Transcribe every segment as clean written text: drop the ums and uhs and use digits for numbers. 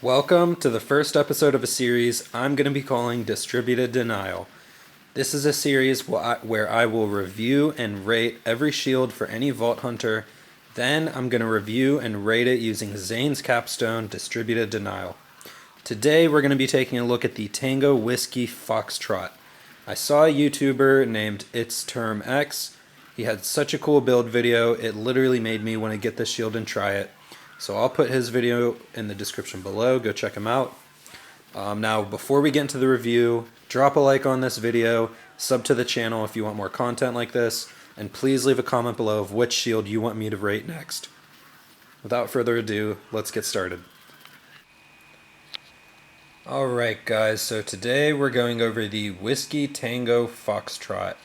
Welcome to the first episode of a series I'm going to be calling Distributed Denial. This is a series where I will review and rate every shield for any Vault Hunter. Then I'm going to review and rate it using Zane's capstone, Distributed Denial. Today we're going to be taking a look at the Tango Foxtrot. I saw a YouTuber named ItzTermx. He had such a cool build video, it literally made me want to get this shield and try it. So I'll put his video in the description below, go check him out. Now before we get into the review, drop a like on this video, sub to the channel if you want more content like this, and please leave a comment below of which shield you want me to rate next. Without further ado, let's get started. Alright guys, so today we're going over the Whiskey Tango Foxtrot.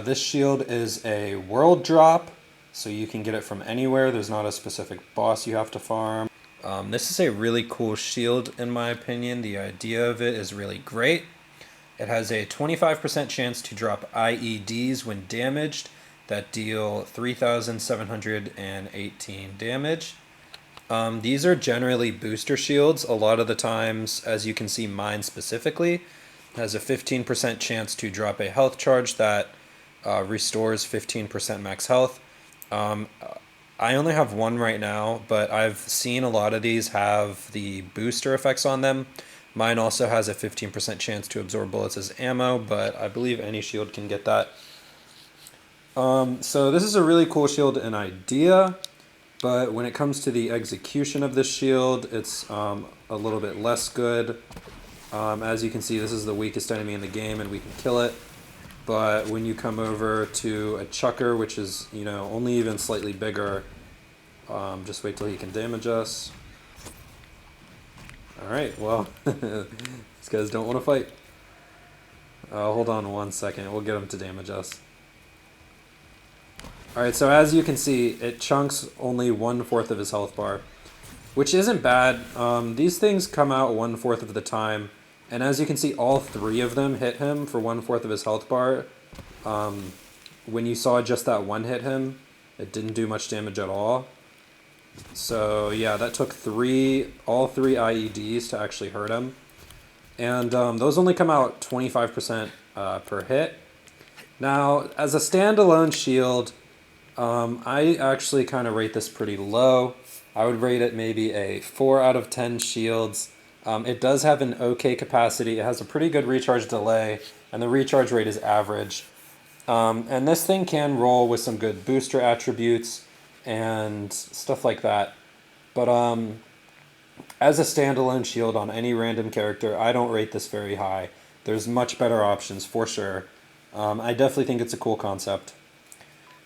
This shield is a world drop, so you can get it from anywhere. There's not a specific boss you have to farm. This is a really cool shield in my opinion. The idea of it is really great. It has a 25% chance to drop IEDs when damaged that deal 3,718 damage. These are generally booster shields. A lot of the times, as you can see mine specifically, has a 15% chance to drop a health charge that restores 15% max health. I only have one right now, but I've seen a lot of these have the booster effects on them. Mine also has a 15% chance to absorb bullets as ammo, but I believe any shield can get that. So this is a really cool shield in idea, but when it comes to the execution of this shield, it's a little bit less good. As you can see, this is the weakest enemy in the game and we can kill it. But when you come over to a chucker, which is, only even slightly bigger, just wait till he can damage us. Alright, well, these guys don't want to fight. Hold on 1 second, we'll get him to damage us. Alright, so as you can see, it chunks only 1/4 of his health bar, which isn't bad. These things come out 1/4 of the time. And as you can see, all three of them hit him for 1/4 of his health bar. When you saw just that one hit him, it didn't do much damage at all. So yeah, that took all three IEDs to actually hurt him. And those only come out 25% per hit. Now, as a standalone shield, I actually kind of rate this pretty low. I would rate it maybe a 4 out of 10 shields. It does have an okay capacity. It has a pretty good recharge delay, and the recharge rate is average. And this thing can roll with some good booster attributes and stuff like that. But as a standalone shield on any random character, I don't rate this very high. There's much better options for sure. I definitely think it's a cool concept.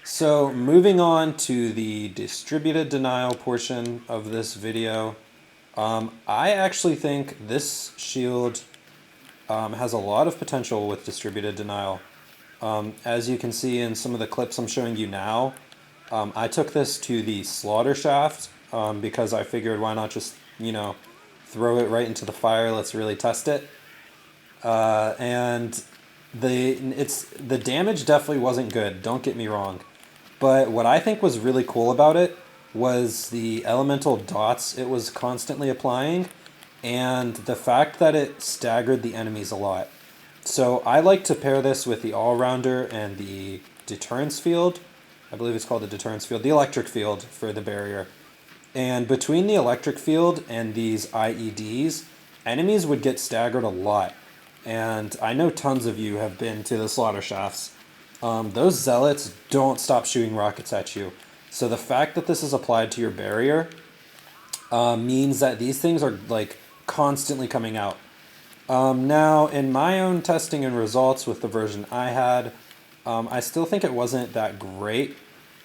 So moving on to the distributed denial portion of this video. I actually think this shield has a lot of potential with distributed denial. As you can see in some of the clips I'm showing you now, I took this to the slaughter shaft because I figured why not just, throw it right into the fire, let's really test it. And the damage definitely wasn't good, don't get me wrong. But what I think was really cool about it was the elemental dots it was constantly applying and the fact that it staggered the enemies a lot. So I like to pair this with the all-rounder and the deterrence field. I believe it's called the deterrence field, the electric field for the barrier. And between the electric field and these IEDs, enemies would get staggered a lot. And I know tons of you have been to the slaughter shafts. Those zealots don't stop shooting rockets at you. So the fact that this is applied to your barrier means that these things are constantly coming out. Now, in my own testing and results with the version I had, I still think it wasn't that great,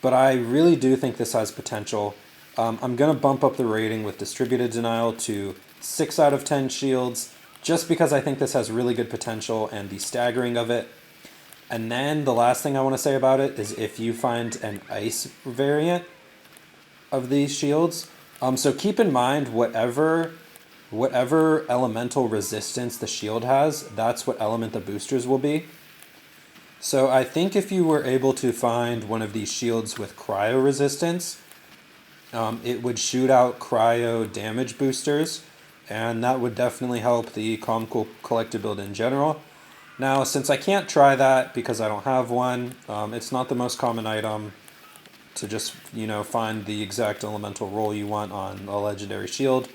but I really do think this has potential. I'm going to bump up the rating with distributed denial to 6 out of 10 shields, just because I think this has really good potential and the staggering of it. And then the last thing I want to say about it is if you find an ice variant of these shields, so keep in mind whatever elemental resistance the shield has, that's what element the boosters will be. So I think if you were able to find one of these shields with cryo resistance, it would shoot out cryo damage boosters, and that would definitely help the Calm Cool collector build in general. Now, since I can't try that because I don't have one, it's not the most common item to just, find the exact elemental roll you want on a legendary shield.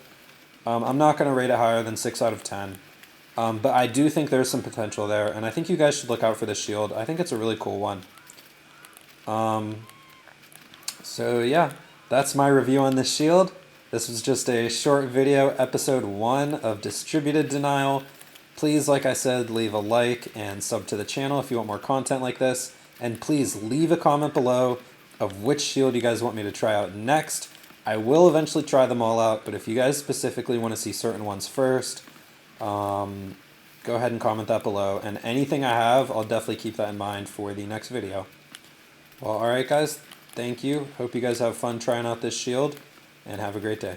I'm not going to rate it higher than 6 out of 10. But I do think there's some potential there, and I think you guys should look out for this shield. I think it's a really cool one. So yeah, that's my review on this shield. This was just a short video, episode 1 of Distributed Denial. Please, like I said, leave a like and sub to the channel if you want more content like this. And please leave a comment below of which shield you guys want me to try out next. I will eventually try them all out, but if you guys specifically want to see certain ones first, go ahead and comment that below. And anything I have, I'll definitely keep that in mind for the next video. Well, alright guys, thank you. Hope you guys have fun trying out this shield, and have a great day.